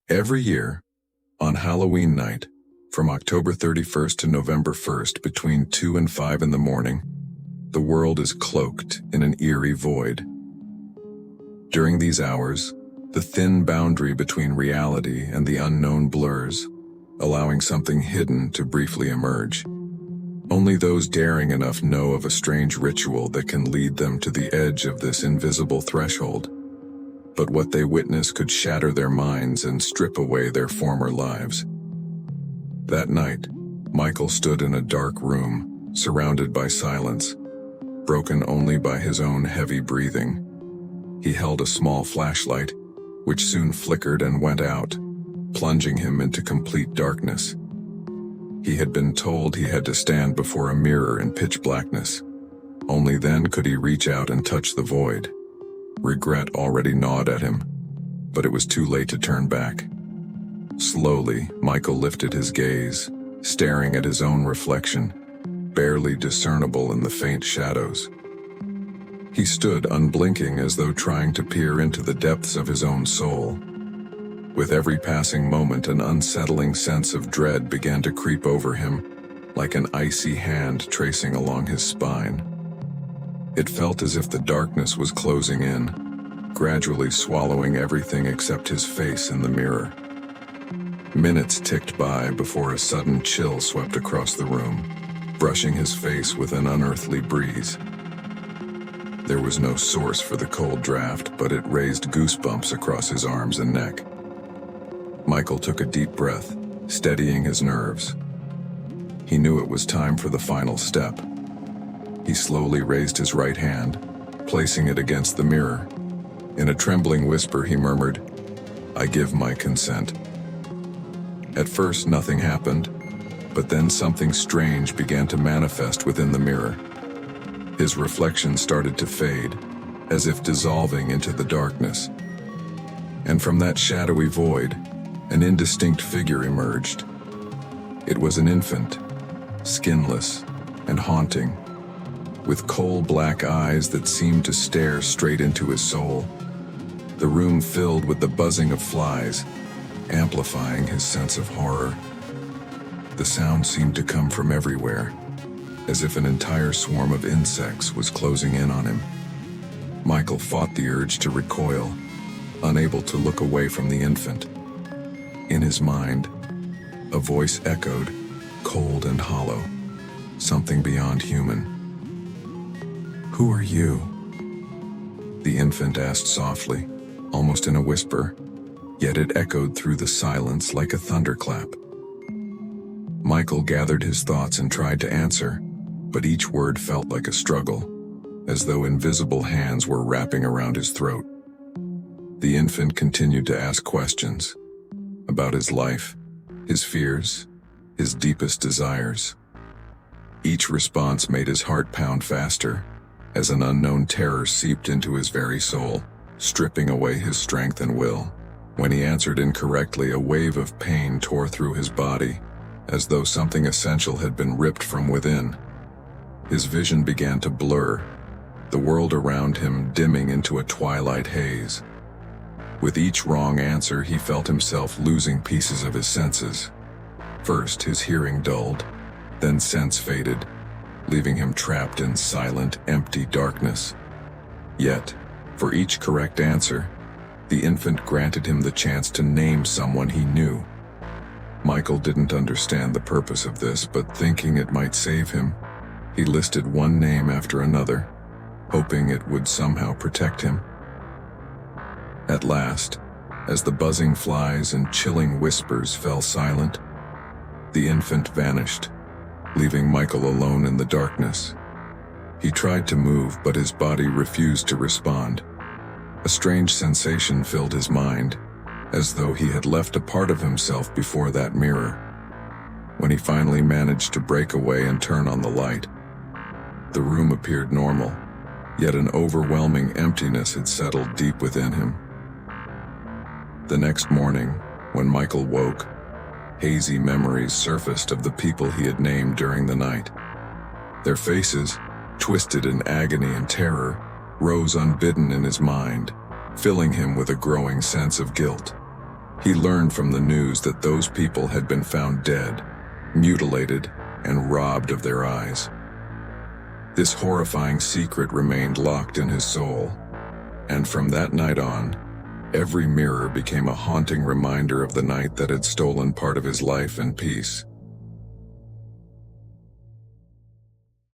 Every year, on Halloween night, from October 31st to November 1st, between 2 and 5 in the morning, the world is cloaked in an eerie void. During these hours, the thin boundary between reality and the unknown blurs, allowing something hidden to briefly emerge. Only those daring enough know of a strange ritual that can lead them to the edge of this invisible threshold. But what they witness could shatter their minds and strip away their former lives. That night, Michael stood in a dark room, surrounded by silence, broken only by his own heavy breathing. He held a small flashlight, which soon flickered and went out, plunging him into complete darkness. He had been told he had to stand before a mirror in pitch blackness. Only then could he reach out and touch the void. Regret already gnawed at him, but it was too late to turn back. Slowly, Michael lifted his gaze, staring at his own reflection, barely discernible in the faint shadows. He stood unblinking as though trying to peer into the depths of his own soul. With every passing moment, an unsettling sense of dread began to creep over him, like an icy hand tracing along his spine. It felt as if the darkness was closing in, gradually swallowing everything except his face in the mirror. Minutes ticked by before a sudden chill swept across the room, brushing his face with an unearthly breeze. There was no source for the cold draft, but it raised goosebumps across his arms and neck. Michael took a deep breath, steadying his nerves. He knew it was time for the final step. He slowly raised his right hand, placing it against the mirror. In a trembling whisper, he murmured, "I give my consent." At first, nothing happened, but then something strange began to manifest within the mirror. His reflection started to fade, as if dissolving into the darkness. And from that shadowy void, an indistinct figure emerged. It was an infant, skinless and haunting, with coal black eyes that seemed to stare straight into his soul. The room filled with the buzzing of flies, amplifying his sense of horror. The sound seemed to come from everywhere, as if an entire swarm of insects was closing in on him. Michael fought the urge to recoil, unable to look away from the infant. In his mind, a voice echoed, cold and hollow, something beyond human. "Who are you?" the infant asked softly, almost in a whisper, yet it echoed through the silence like a thunderclap. Michael gathered his thoughts and tried to answer, but each word felt like a struggle, as though invisible hands were wrapping around his throat. The infant continued to ask questions about his life, his fears, his deepest desires. Each response made his heart pound faster, as an unknown terror seeped into his very soul, stripping away his strength and will. When he answered incorrectly, a wave of pain tore through his body, as though something essential had been ripped from within. His vision began to blur, the world around him dimming into a twilight haze. With each wrong answer, he felt himself losing pieces of his senses. First, his hearing dulled, then sense faded, leaving him trapped in silent, empty darkness. Yet, for each correct answer, the infant granted him the chance to name someone he knew. Michael didn't understand the purpose of this, but thinking it might save him, he listed one name after another, hoping it would somehow protect him. At last, as the buzzing flies and chilling whispers fell silent, the infant vanished, leaving Michael alone in the darkness. He tried to move, but his body refused to respond. A strange sensation filled his mind, as though he had left a part of himself before that mirror. When he finally managed to break away and turn on the light, the room appeared normal, yet an overwhelming emptiness had settled deep within him. The next morning, when Michael woke, hazy memories surfaced of the people he had named during the night. Their faces, twisted in agony and terror, rose unbidden in his mind, filling him with a growing sense of guilt. He learned from the news that those people had been found dead, mutilated, and robbed of their eyes. This horrifying secret remained locked in his soul, and from that night on, every mirror became a haunting reminder of the night that had stolen part of his life and peace.